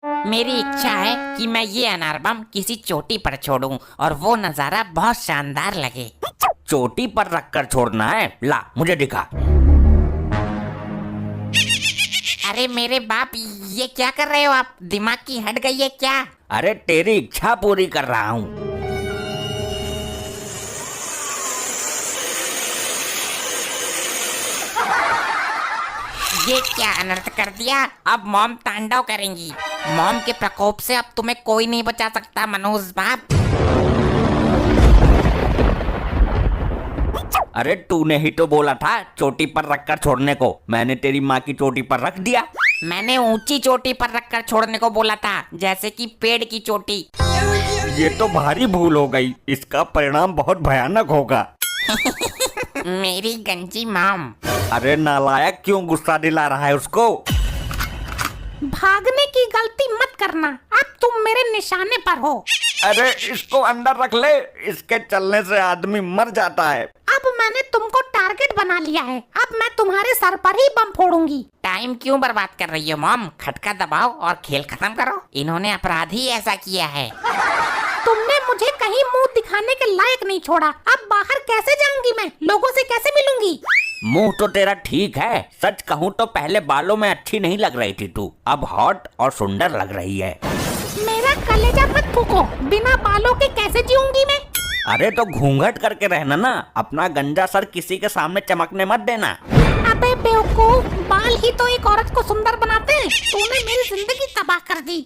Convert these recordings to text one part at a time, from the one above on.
मेरी इच्छा है कि मैं ये अनार बम किसी चोटी पर छोड़ूं और वो नजारा बहुत शानदार लगे। चोटी पर रखकर छोड़ना है? ला मुझे दिखा। अरे मेरे बाप, ये क्या कर रहे हो आप? दिमाग की हट गई है क्या? अरे तेरी इच्छा पूरी कर रहा हूँ। ये क्या अनर्थ कर दिया? अब मॉम तांडव करेंगी। मॉम के प्रकोप से अब तुम्हें कोई नहीं बचा सकता मनोज बाप। अरे तूने ही तो बोला था चोटी पर रखकर छोड़ने को। मैंने तेरी माँ की चोटी पर रख दिया। मैंने ऊंची चोटी पर रखकर छोड़ने को बोला था, जैसे कि पेड़ की चोटी। ये तो भारी भूल हो गई। इसका परिणाम बहुत भयानक होगा। मेरी गंजी मॉम। अरे नालायक, क्यों गुस्सा दिला रहा है उसको? भागने की गलती मत करना, अब तुम मेरे निशाने पर हो। अरे इसको अंदर रख ले, इसके चलने से आदमी मर जाता है। अब मैंने तुमको टारगेट बना लिया है, अब मैं तुम्हारे सर पर ही बम फोड़ूंगी। टाइम क्यों बर्बाद कर रही हो मॉम? खटका दबाओ और खेल खत्म करो। इन्होंने अपराध ही ऐसा किया है। तुमने मुझे कहीं मुंह दिखाने के लायक नहीं छोड़ा। अब बाहर कैसे जाऊंगी मैं? लोगों से कैसे मिलूंगी? मुंह तो तेरा ठीक है। सच कहूँ तो पहले बालों में अच्छी नहीं लग रही थी तू, अब हॉट और सुंदर लग रही है। मेरा कलेजा मत फूको, बिना बालों के कैसे जीऊंगी मैं? अरे तो घूंघट करके रहना ना, अपना गंजा सर किसी के सामने चमकने मत देना। अबे बेवकूफ, बाल ही तो एक औरत को सुंदर बनाते हैं। तूने मेरी जिंदगी तबाह कर दी।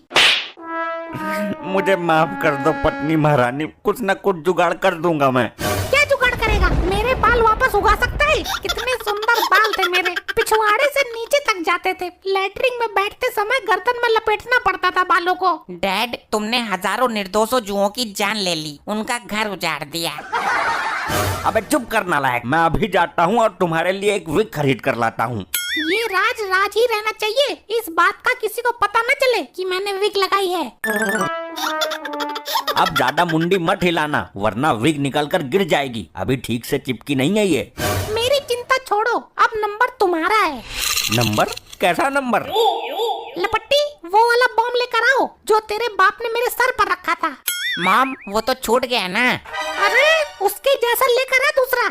मुझे माफ कर दो पत्नी महारानी, कुछ न कुछ जुगाड़ कर दूंगा मैं। क्या जुगाड़ करेगा? मेरे बाल वापस उगा सकता है? कितने सुंदर बाल थे मेरे, पिछवाड़े से नीचे तक जाते थे। लैट्रिन में बैठते समय गर्दन में लपेटना पड़ता था बालों को। डैड, तुमने हजारों निर्दोषों जुओं की जान ले ली, उनका घर उजाड़ दिया। अबे चुप कर नालायक, मैं अभी जाता हूँ और तुम्हारे लिए एक विग खरीद कर लाता हूँ। ये राज राज ही रहना चाहिए, इस बात का किसी को पता न चले कि मैंने विग लगाई है। अब ज्यादा मुंडी मत हिलाना, वरना विग निकलकर गिर जाएगी। अभी ठीक से चिपकी नहीं है ये। मेरी चिंता छोड़ो, अब नंबर तुम्हारा है। नंबर? कैसा नंबर? लपट्टी, वो वाला बॉम्ब लेकर आओ जो तेरे बाप ने मेरे सर पर रखा था। मॉम, वो तो छूट गया ना। अरे उसके जैसा लेकर आ दूसरा।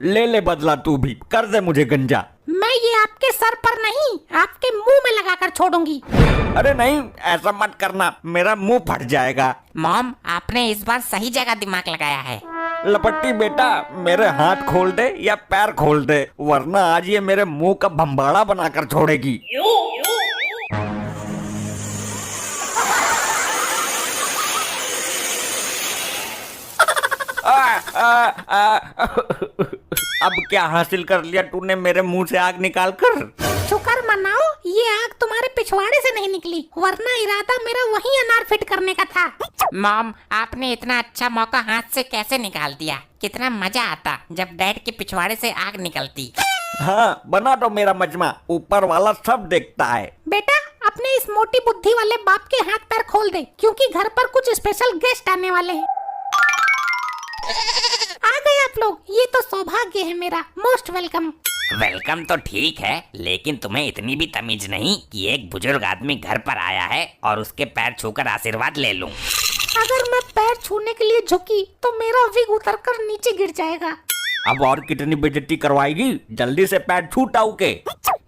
ले ले बदला, तू भी कर दे मुझे गंजा। मैं ये आपके सर पर नहीं, आपके मुंह में लगाकर छोड़ूंगी। अरे नहीं, ऐसा मत करना, मेरा मुंह फट जाएगा। मॉम, आपने इस बार सही जगह दिमाग लगाया है। लपट्टी बेटा, मेरे हाथ खोल दे या पैर खोल दे, वरना आज ये मेरे मुंह का भंबाड़ा बनाकर छोड़ेगी। अब क्या हासिल कर लिया तूने मेरे मुंह से आग निकाल कर? शुक्र मनाओ, ये आग तुम्हारे पिछवाड़े से नहीं निकली, वरना इरादा मेरा वही अनार फिट करने का था। मॉम, आपने इतना अच्छा मौका हाथ से कैसे निकाल दिया? कितना मजा आता जब डैड के पिछवाड़े से आग निकलती। हाँ, बना दो मेरा मजमा, ऊपर वाला सब देखता है। बेटा, अपने इस मोटी बुद्धि वाले बाप के हाथ पैर खोल दे, क्योंकि घर पर कुछ स्पेशल गेस्ट आने वाले हैं। आ गए आप लोग, ये तो सौभाग्य है मेरा। Most welcome. वेलकम तो ठीक है, लेकिन तुम्हें इतनी भी तमीज नहीं कि एक बुजुर्ग आदमी घर पर आया है और उसके पैर छूकर आशीर्वाद ले लूं। अगर मैं पैर छूने के लिए झुकी तो मेरा विग उतरकर नीचे गिर जाएगा। अब और कितनी बेइज्जती करवाएगी? जल्दी से पैर छू ताऊ के।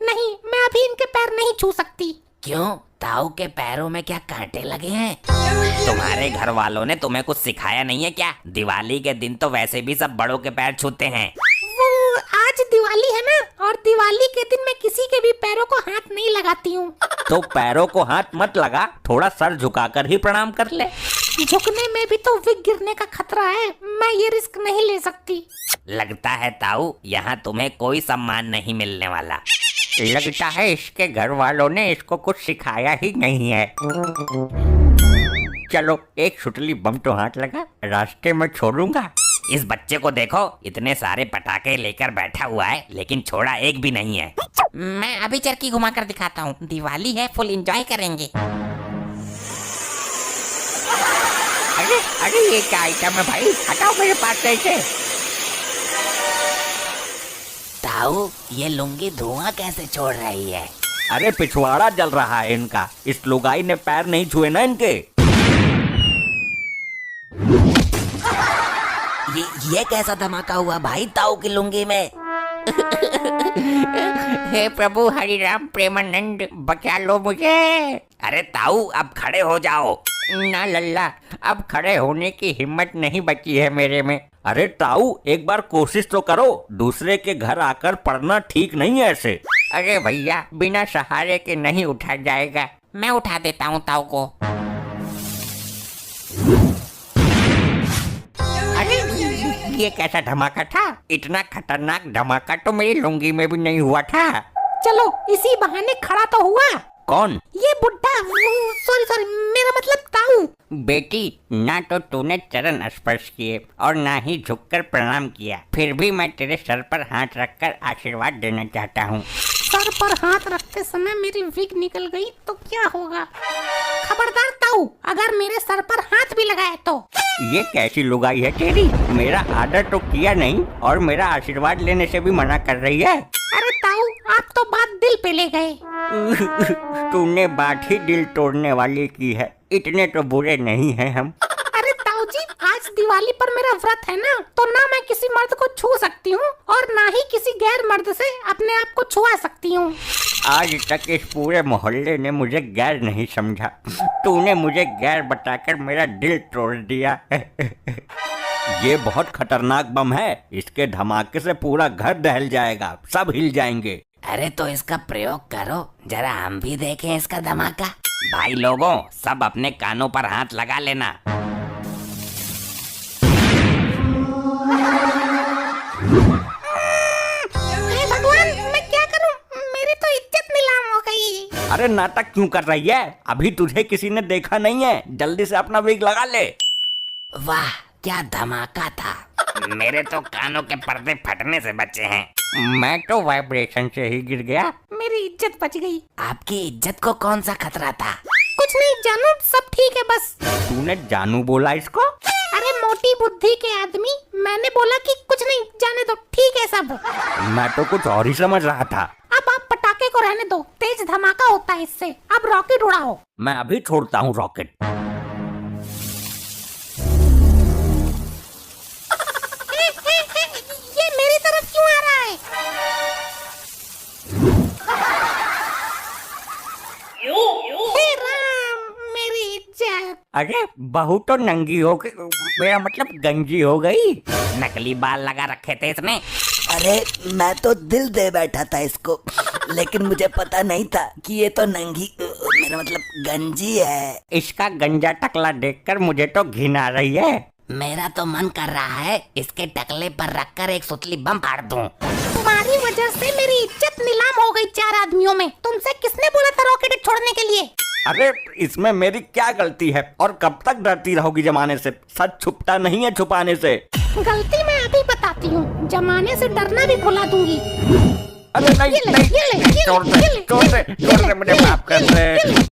नहीं, मैं अभी इनके पैर नहीं छू सकती। क्यों? ताऊ के पैरों में क्या कांटे लगे हैं? तुम्हारे घर वालों ने तुम्हें कुछ सिखाया नहीं है क्या? दिवाली के दिन तो वैसे भी सब बड़ों के पैर छूते हैं। वो आज दिवाली है ना, और दिवाली के दिन मैं किसी के भी पैरों को हाथ नहीं लगाती हूँ। तो पैरों को हाथ मत लगा, थोड़ा सर झुकाकर ही प्रणाम कर ले। झुकने में भी तो विग गिरने का खतरा है, मैं ये रिस्क नहीं ले सकती। लगता है ताऊ, यहाँ तुम्हें कोई सम्मान नहीं मिलने वाला। लगता है इसके घर वालों ने इसको कुछ सिखाया ही नहीं है। चलो, एक सुतली बम तो हाथ लगा, रास्ते में छोड़ूंगा। इस बच्चे को देखो, इतने सारे पटाखे लेकर बैठा हुआ है, लेकिन छोड़ा एक भी नहीं है। मैं अभी चरखी घुमाकर दिखाता हूँ, दिवाली है, फुल एंजॉय करेंगे। अरे अरे, ये क्या आइटम है भाई? हटाओ मेरे पास से। ताऊ, ये लुंगी धुआं कैसे छोड़ रही है? अरे पिछवाड़ा जल रहा है इनका, इस लुगाई ने पैर नहीं छुए ना इनके। ये कैसा धमाका हुआ भाई ताऊ की लुंगी में? हे प्रभु हरि राम प्रेमानंद बचा लो मुझे। अरे ताऊ अब खड़े हो जाओ। ना लल्ला अब खड़े होने की हिम्मत नहीं बची है मेरे में। अरे ताऊ एक बार कोशिश तो करो, दूसरे के घर आकर पढ़ना ठीक नहीं है ऐसे। अरे भैया बिना सहारे के नहीं उठा जाएगा, मैं उठा देता हूँ ताऊ को। अरे ये कैसा धमाका था? इतना खतरनाक धमाका तो मेरी लुंगी में भी नहीं हुआ था। चलो इसी बहाने खड़ा तो हुआ। कौन? ये बुड्ढा, सॉरी मेरा मतलब ताऊ। बेटी ना तो तूने चरण स्पर्श किए और ना ही झुककर प्रणाम किया, फिर भी मैं तेरे सर पर हाथ रखकर आशीर्वाद देना चाहता हूँ। सर पर हाथ रखते समय मेरी विग निकल गई तो क्या होगा? खबरदार ताऊ, अगर मेरे सर पर हाथ भी लगाए तो। ये कैसी लुगाई है तेरी? मेरा आदर तो किया नहीं और मेरा आशीर्वाद लेने से भी मना कर रही है। अरे ताऊ आप तो बात दिल पे ले गए। तूने बात ही दिल तोड़ने वाली की है, इतने तो बुरे नहीं हैं हम। अरे ताऊ जी आज दिवाली पर मेरा व्रत है ना, तो ना मैं किसी मर्द को छू सकती हूँ और ना ही किसी गैर मर्द से अपने आप को छुआ सकती हूँ। आज तक इस पूरे मोहल्ले ने मुझे गैर नहीं समझा, तूने मुझे गैर बताकर मेरा दिल तोड़ दिया। ये बहुत खतरनाक बम है, इसके धमाके से पूरा घर दहल जाएगा, सब हिल जाएंगे। अरे तो इसका प्रयोग करो, जरा हम भी देखें इसका धमाका। भाई लोगों सब अपने कानों पर हाथ लगा लेना। हे भगवान मैं क्या करूं? मेरी तो इज्जत नीलाम हो गई। अरे नाटक क्यों कर रही है? अभी तुझे किसी ने देखा नहीं है, जल्दी से अपना विग लगा ले। वाह क्या धमाका था। मेरे तो कानों के पर्दे फटने से बचे हैं। मैं तो वाइब्रेशन से ही गिर गया। मेरी इज्जत बच गई। आपकी इज्जत को कौन सा खतरा था? कुछ नहीं जानू, सब ठीक है बस। तूने जानू बोला इसको? अरे मोटी बुद्धि के आदमी, मैंने बोला कि कुछ नहीं, जाने दो, ठीक है सब। मैं तो कुछ और ही समझ रहा था। अब आप पटाखे को रहने दो, तेज धमाका होता है इससे। अब रॉकेट उड़ाओ। मैं अभी छोड़ता हूँ रॉकेट। ये मेरी तरफ क्यों आ रहा है? हे राम मेरी इज्जत। अरे बहू तो नंगी हो गई, मेरा मतलब गंजी हो गई। नकली बाल लगा रखे थे इसने। अरे मैं तो दिल दे बैठा था इसको, लेकिन मुझे पता नहीं था कि ये तो नंगी मेरा मतलब गंजी है। इसका गंजा टकला देखकर मुझे तो घिन आ रही है। मेरा तो मन कर रहा है इसके टकले पर रखकर एक सुतली बम फाड़ दूं। तुम्हारी वजह से मेरी इज्जत नीलाम हो गई 4 आदमियों में। तुमसे किसने बोला था रॉकेट छोड़ने के लिए? अरे इसमें मेरी क्या गलती है और कब तक डरती रहोगी जमाने से? सच छुपता नहीं है छुपाने से। गलती मैं अभी बताती हूँ, जमाने से डरना भी भुला दूंगी। अरे नहीं, ये ले, नहीं, ये ले, ये ले, छोड़ ये ले, दे, छोड़ दे, छोड़ दे, मुझे माफ कर दे।